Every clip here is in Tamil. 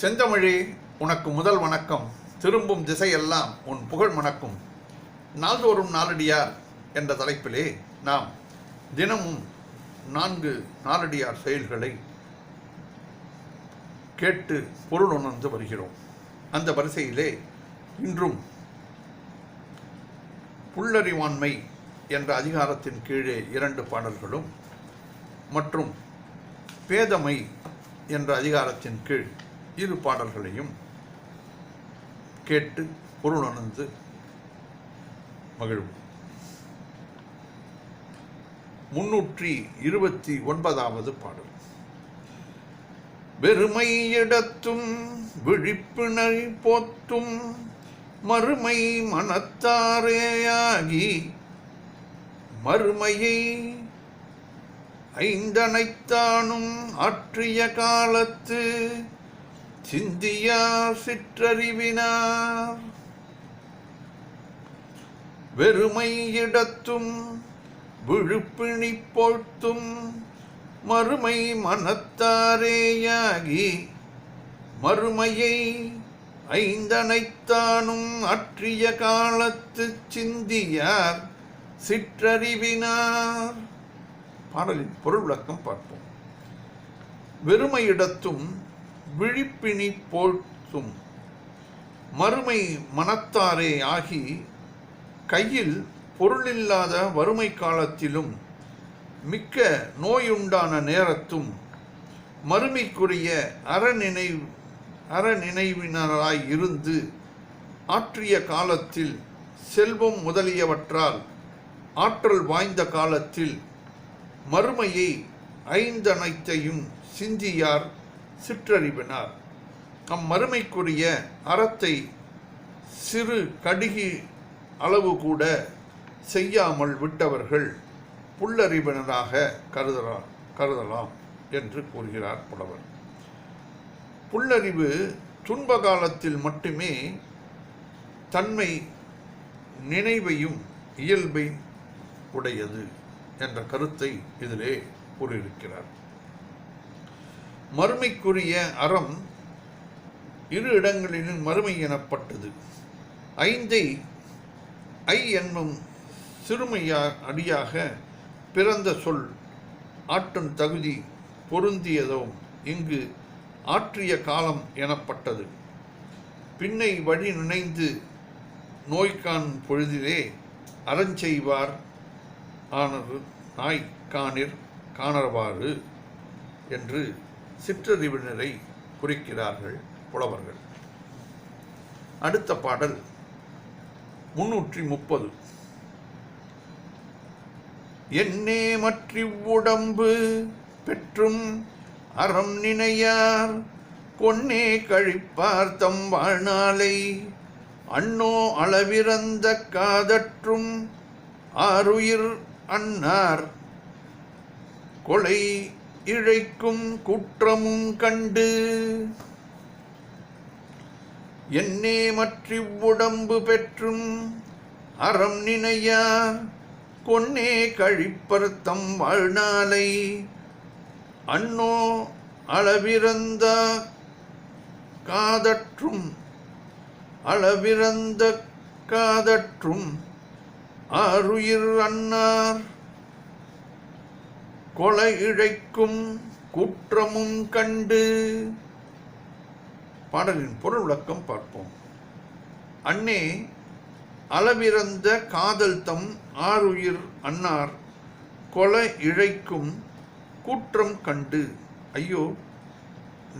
செந்தமிழே, உனக்கு முதல் வணக்கம். திரும்பும் திசையெல்லாம் உன் புகழ் மணக்கும். நாள்தோறும் நாலடியார் என்ற தலைப்பிலே நாம் தினமும் 4 நாலடியார் செயல்களை கேட்டு பொருள் உணர்ந்து வருகிறோம். அந்த வரிசையிலே இன்றும் புல்லறிவாண்மை என்ற அதிகாரத்தின் கீழே 2 பாடல்களும் மற்றும் பேதமை என்ற அதிகாரத்தின் கீழ் 2 பாடல்களையும் கேட்டு பொருள் உணர்ந்து மகிழ்வோம். 329வது பாடல். வெறுமை இடத்தும் விழிப்பினை போத்தும் மறுமை மனத்தாரேயாகி மறுமையை ஐந்தனைத்தானும் ஆற்றிய காலத்து சிந்தியார் சிற்றறிவினார். வெறுமை இடத்தும் விழுப்பிணி போழ்த்தும் மறுமை மனத்தாரேயாகி மறுமையை ஐந்தனைத்தானும் ஆற்றிய காலத்து சிந்தியார் சிற்றறிவினார். பாடலின் பொருள் விளக்கம் பார்ப்போம். வெறுமையிடத்தும் விழிப்பிணி போழ்த்தும் மறுமை மனத்தாரே ஆகி கையில் பொருளில்லாத வறுமை காலத்திலும் மிக்க நோயுண்டான நேரத்தும் மறுமைக்குரிய அறநினைவினராய் இருந்து ஆற்றிய காலத்தில் செல்வம் முதலியவற்றால் ஆற்றல் வாய்ந்த காலத்தில் மறுமையை ஐந்தனைத்தையும் சிந்தியார் சிற்றறிவினார். அம்மறுமைக்குரிய அறத்தை சிறு கடுகி அளவு கூட செய்யாமல் விட்டவர்கள் புல்லறிவினராக கருதலாம் என்று கூறுகிறார் புலவர். புல்லறிவு துன்ப காலத்தில் மட்டுமே தன்மை நினைவையும் இயல்பை உடையது என்ற கருத்தை இதிலே கூறியிருக்கிறார். மறுமைக்குரிய அறம் 2 இடங்களிலும் மறுமை எனப்பட்டது. 5ஐ ஐ என்னும் சிறுமையா அடியாக பிறந்த சொல் ஆற்றும் தகுதி பொருந்தியதும் இங்கு ஆற்றிய காலம் எனப்பட்டது. பின்னை வழி நினைந்து நோய்கான் பொழுதிலே அறஞ்செய்வார் ஆனது நாய் காணிர் காணவாறு என்று சிற்றறிவினரை குறிக்கிறார்கள் புலவர்கள். அடுத்த பாடல் 330. என்னே மற்றிவ்வுடம்பு பெற்றும் அறம் நினையார் கொன்னே கழிப்பார் தம் வாழ்நாளை அன்னோ அளவிறந்த காதற்றும் ஆருயிர் அன்னார் கொலை இழைக்கும் குற்றமும் கண்டு. என்னே மற்றிவ்வுடம்பு பெற்றும் அறம் நினையார் கொன்னே கழிப்பர் தம் வாழ்நாளை அன்னோ அளவிறந்த காதற்றும் ஆருயிர் அன்னார் கொலை இழைக்கும் குற்றமும் கண்டு. பாடலின் பொருள் விளக்கம் பார்ப்போம். அன்னே அளவிறந்த காதல் தம் ஆருயிர் அன்னார் கொலை இழைக்கும் குற்றம் கண்டு. ஐயோ,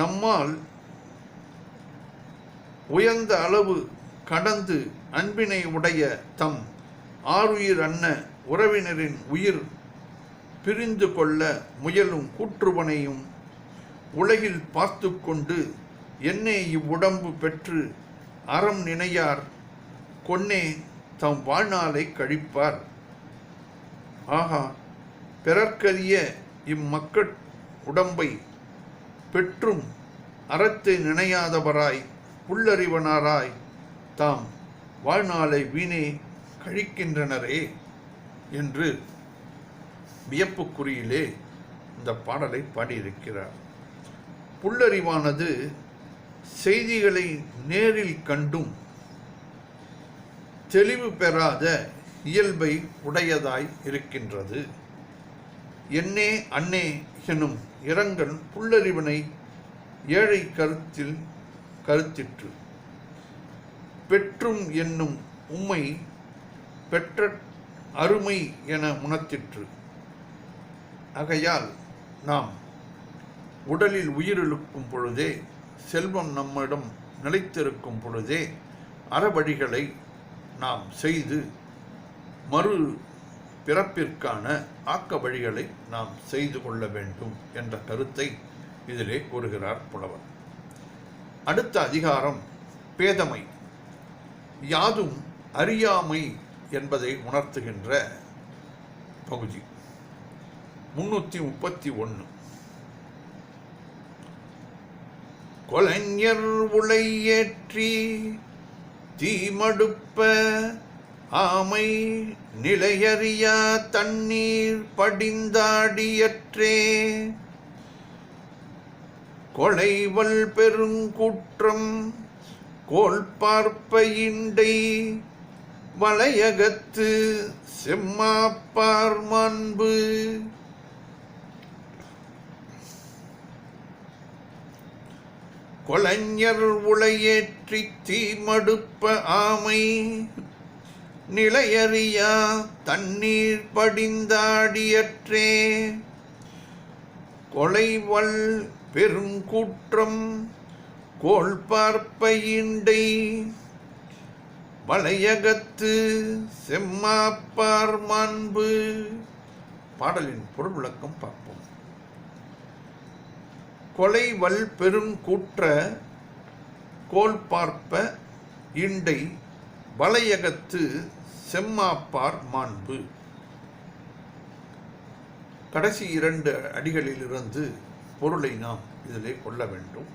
நம்மால் உயர்ந்த அளவு கடந்து அன்பினை உடைய தம் ஆருயிர் அன்ன உறவினரின் உயிர் பிரிந்து கொள்ள முயலும் கூற்றுவனையும் உலகில் பார்த்து கொண்டு என்னே இவ்வுடம்பு பெற்று அறம் நினையார் கொன்னே தம் வாழ்நாளை கழிப்பார். ஆகா, பிறர்க்கரிய இம்மக்கள் உடம்பை பெற்றும் அறத்தை நினையாதவராய் புல்லறிவனாராய் தாம் வாழ்நாளை வீணே கழிக்கின்றனரே என்று வியப்புக்குறியிலே இந்த பாடலை பாடியிருக்கிறார். புல்லறிவானது செய்திகளை நேரில் கண்டும் தெளிவு பெறாத இயல்பை உடையதாய் இருக்கின்றது. என்னே அன்னே எனும் இரங்கல் புல்லறிவினை ஏழை கருத்திற்று. பெற்றும் என்னும் உம்மை பெற்ற அருமை என உணர்த்திற்று. ஆகையால் நாம் உடலில் உயிரிழுக்கும் பொழுதே, செல்வம் நம்மிடம் நிலைத்திருக்கும் பொழுதே அறவழிகளை நாம் செய்து மறு பிறப்பிற்கான ஆக்க வழிகளை நாம் செய்து கொள்ள வேண்டும் என்ற கருத்தை இதிலே கூறுகிறார் புலவர். அடுத்த அதிகாரம் பேதமை, யாதும் அறியாமை என்பதை உணர்த்துகின்ற பகுதி. 331. கொலைஞர் உளையேற்றி தீமடுப்ப ஆமை நிலையறியா தண்ணீர் படிந்தாடியற்றே கொலைவல் பெருங்கூற்றம் கோல் பார்ப்ப இண்டை வளையகத்து செம்மாப்பார் மாண்பு. கொலைஞர் உளையேற்றி தீமடுப்ப ஆமை நிலையறியா தண்ணீர் படிந்தாடியற்றே கொலைவல் பெருங்கூற்றம் கோல் பார்ப்ப இண்டை வளையகத்து செம்மாப்பார் மாண்பு. பாடலின் பொருள் விளக்கம் பார்ப்போம். கொலைவல் பெருங்கூற்ற கோல் பார்ப்ப இண்டை வளையகத்து செம்மாப்பார் மாண்பு. கடைசி 2 அடிகளிலிருந்து பொருளை நாம் இதிலே கொள்ள வேண்டும்.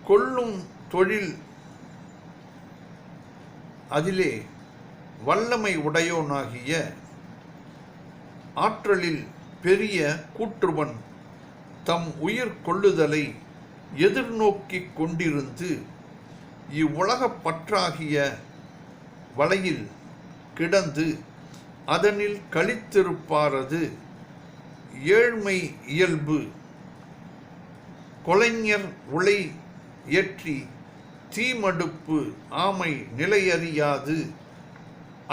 கொல்லும் தொழில் அதிலே வல்லமை உடையோனாகிய ஆற்றலில் பெரிய கூற்றுவன் தம் உயிர் கொள்ளுதலை எதிர்நோக்கிக் கொண்டிருந்து இவ்வுலகப் பற்றாகிய வலையில் கிடந்து அதனில் கழித்திருப்பாரது ஏழ்மை இயல்பு. கொலைஞர் உளை ஏற்றி தீமடுப்பு ஆமை நிலையறியாது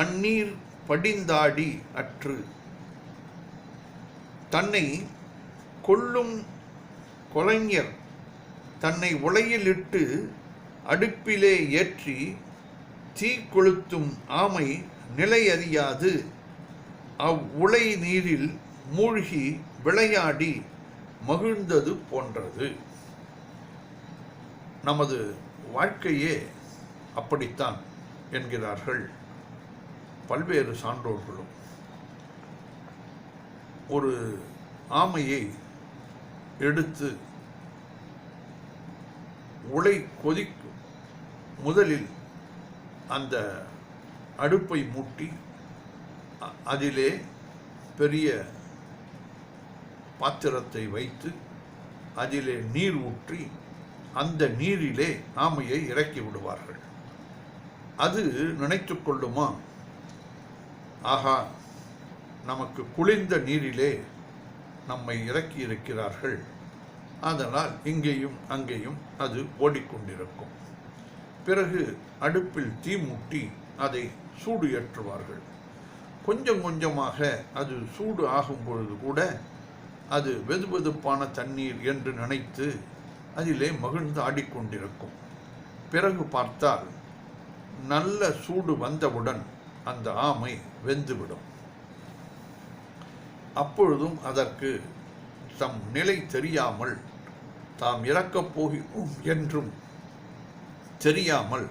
அந்நீர் படிந்தாடி அற்று. தன்னை கொல்லும் கொலைஞர் தன்னை உலையிலிட்டு அடுப்பிலே ஏற்றி தீ கொளுத்தும் ஆமை நிலையறியாது அவ்வுலை நீரில் மூழ்கி விளையாடி மகிழ்ந்தது போன்றது. நமது வாழ்க்கையே அப்படித்தான் என்கிறார்கள் பல்வேறு சான்றோர்களும். ஒரு ஆமையை எடுத்து உலை கொதிக்கும் முதலில் அந்த அடுப்பை மூட்டி அதிலே பெரிய பாத்திரத்தை வைத்து அதிலே நீர் ஊற்றி அந்த நீரிலே ஆமையை இறக்கி விடுவார்கள். அது நினைத்து கொள்ளுமா, ஆகா நமக்கு குளிர்ந்த நீரிலே நம்மை இறக்கி இருக்கிறார்கள், அதனால் இங்கேயும் அங்கேயும் அது ஓடிக்கொண்டிருக்கும். பிறகு அடுப்பில் தீ மூட்டி அதை சூடு ஏற்றுவார்கள். கொஞ்சம் கொஞ்சமாக அது சூடு ஆகும் பொழுது கூட அது வெதுவெதுப்பான தண்ணீர் என்று நினைத்து அதிலே மகிழ்ந்து ஆடிக்கொண்டிருக்கும். பிறகு பார்த்தால் நல்ல சூடு வந்தவுடன் அந்த ஆமை வெந்துவிடும். அப்பொழுதும் அதற்கு தம் நிலை தெரியாமல், தாம் இறக்கப் போகிறோம் என்றும் தெரியாமல்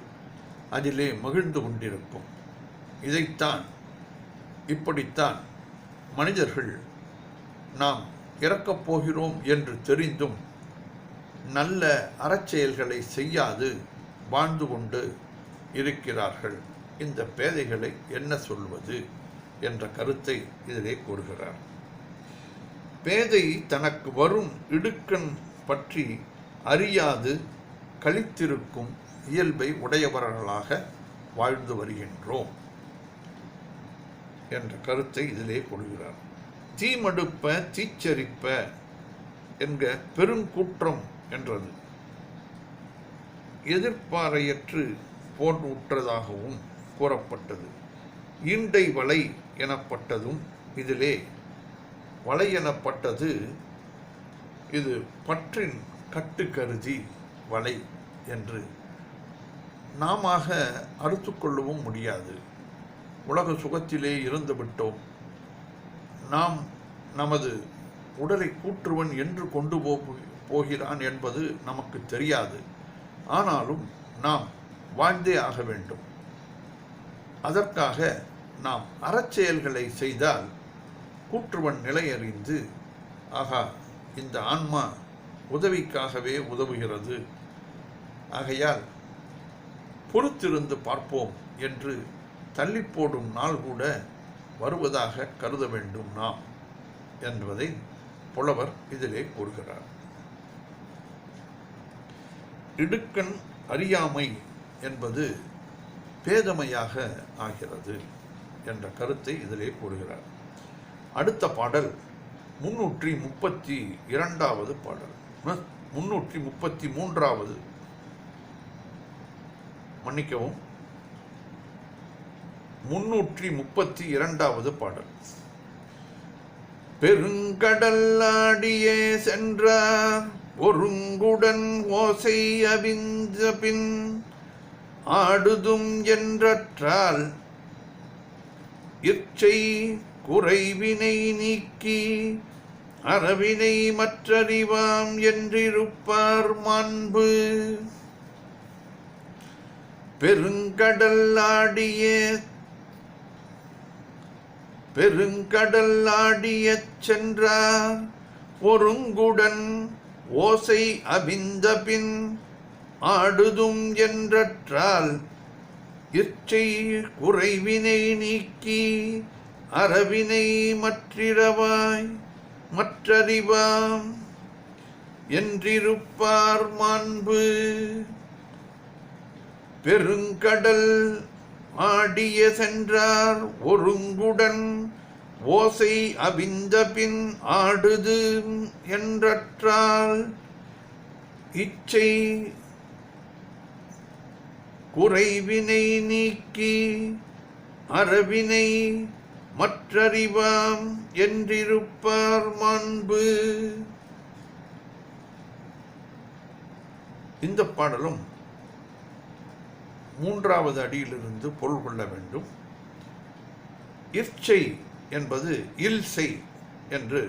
அதிலே மகிழ்ந்து கொண்டிருக்கும். இப்படித்தான் மனிதர்கள் நாம் இறக்கப் போகிறோம் என்று தெரிந்தும் நல்ல அறச்செயல்களை செய்யாது வாழ்ந்து கொண்டு இருக்கிறார்கள். இந்த பேதைகளை என்ன சொல்வது என்ற கருத்தை இதிலே கூறுகிறார். பேதை தனக்கு வரும் இடுக்கண் பற்றி அறியாது கழித்திருக்கும் இயல்பை உடையவர்களாக வாழ்ந்து வருகின்றோம் என்ற கருத்தை இதிலே கொள்கிறார். தீமடுப்ப தீச்சரிப்ப என்க பெருங்கூற்றம் என்றது எதிர்பாரையற்று போன்றுற்றதாகவும் கூறப்பட்டது. ஈண்டை வலை எனப்பட்டதும் இதிலே வலை எனப்பட்டது இது பற்றின் கட்டு கருதி வலை என்று நாம அறுத்து கொள்ளவும் முடியாது. உலக சுகத்திலே இருந்து விட்டோம். நாம் நமது உடலை கூற்றுவன் என்று கொண்டு போகிறான் என்பது நமக்கு தெரியாது. ஆனாலும் நாம் வாழ்ந்தே ஆக வேண்டும். அதற்காக நாம் அறச்செயல்களை செய்தால் கூற்றுவன் நிலையறிந்து ஆகா இந்த ஆன்மா உதவிக்காகவே உதவுகிறது, ஆகையால் பொறுத்திருந்து பார்ப்போம் என்று தள்ளி போடும் நாள் கூட வருவதாக கருத வேண்டும் நாம் என்பதை புலவர் இதிலே கூறுகிறார். இடுக்கண் அறியாமை என்பது பேதமையாக ஆகிறது என்ற கருத்தை இதிலே கூறுகிறார். அடுத்த பாடல் 332வது பாடல், 333வது, மன்னிக்கவும் 332வது பாடல். பெருங்கடல் ஆடியே சென்றார் ஒருங்குடன் ஓசை அவிஞ்ச பின் ஆடுதும் என்றற்றால் இச்சை குறைவினை நீக்கி அறவினை மற்றறிவாம் என்றிருப்பார் மாண்பு. பெருங்கடல் ஆடிய சென்றார் ஒருங்குடன் ஓசை அவிந்த பின் ஆடுதும் என்றற்றால் இச்சை குறைவினை நீக்கி அறவினை மற்றறிவாம் என்றிருப்பார் மாண்பு. பெருங்கடல் ஆடிய சென்றார் ஒருங்குடன் ஓசை அவிந்த பின் ஆடுது என்றற்றால் இச்சை குறைவினை நீக்கி அறவினை மற்றறிவாம் என்றிருப்பார் மாண்பு. இந்த பாடலும் 3வது அடியிலிருந்து பொருள் கொள்ள வேண்டும். இச்சை என்பது இல்சை என்று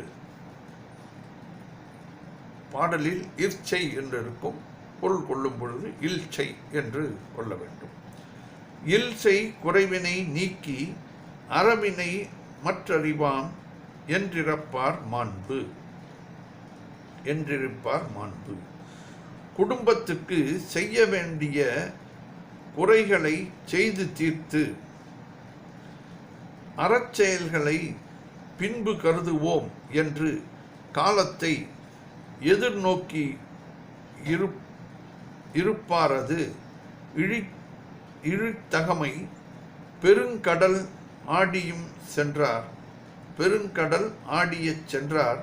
பாடலில் இச்சை என்று இருக்கும். பொருள் கொள்ளும் பொழுது இல்சை என்று கொள்ள வேண்டும். இல்சை குறைவினை நீக்கி அறவினை மற்றறிவாம் என்றிருப்பார் மாண்பு. குடும்பத்துக்கு செய்ய வேண்டிய குறைகளை செய்து தீர்த்து அறச்செயல்களை பின்பு கருதுவோம் என்று காலத்தை எதிர்நோக்கி இருப்பாரது இழித்தகமை. பெருங்கடல் ஆடிய சென்றார்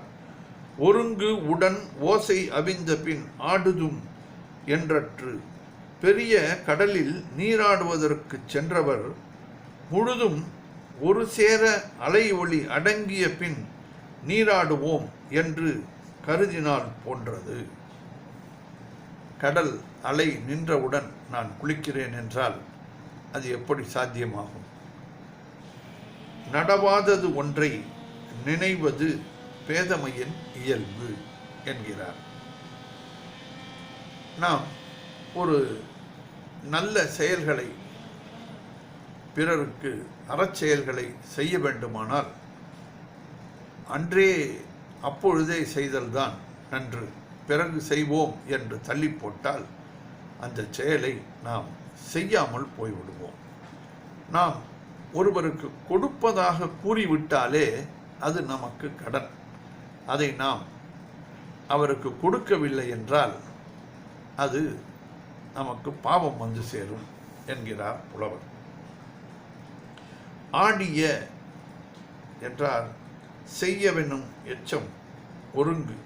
ஒருங்கு உடன் ஓசை அவிந்த பின் ஆடுதும் என்றற்று. பெரிய கடலில் நீராடுவதற்கு சென்றவர் முழுதும் ஒரு சேர அலை ஒளி அடங்கிய பின் நீராடுவோம் என்று கருதினால் போன்றது. கடல் அலை நின்றவுடன் நான் குளிக்கிறேன் என்றால் அது எப்படி சாத்தியமாகும்? நடவாதது ஒன்றை நினைவது பேதமையின் இயல்பு என்கிறார். நாம் ஒரு நல்ல செயல்களை, பிறருக்கு அறச்செயல்களை செய்ய வேண்டுமானால் அன்றே அப்பொழுதே செய்தல்தான் நன்று. பிறகு செய்வோம் என்று தள்ளி போட்டால் அந்த செயலை நாம் செய்யாமல் போய்விடுவோம். நாம் ஒருவருக்கு கொடுப்பதாக கூறிவிட்டாலே அது நமக்கு கடன். அதை நாம் அவருக்கு கொடுக்கவில்லை என்றால் அது நமக்கு பாவம் வந்து சேரும் என்கிறார் புலவர். ஆடிய என்றால் செய்யவெனும் எச்சம் ஒருங்கு.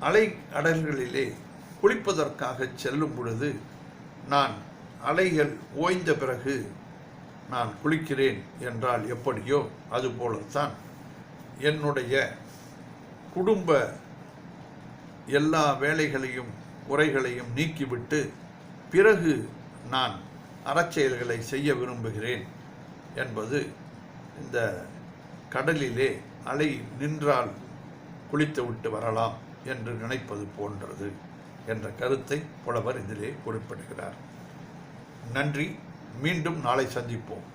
அலை அடல்களிலே குளிப்பதற்காக செல்லும் பொழுது நான் அலைகள் ஓய்ந்த பிறகு நான் குளிக்கிறேன் என்றால் எப்படியோ அதுபோலத்தான் என்னுடைய குடும்ப எல்லா வேலைகளையும் உரைகளையும் நீக்கிவிட்டு பிறகு நான் அறச்செயல்களை செய்ய விரும்புகிறேன் என்பது இந்த கடலிலே அலை நின்றால் குளித்துவிட்டு வரலாம் என்று நினைப்பது போன்றது என்ற கருத்தை புலவர் இதிலே குறிப்பிடுகிறார். நன்றி. மீண்டும் நாளை சந்திப்போம்.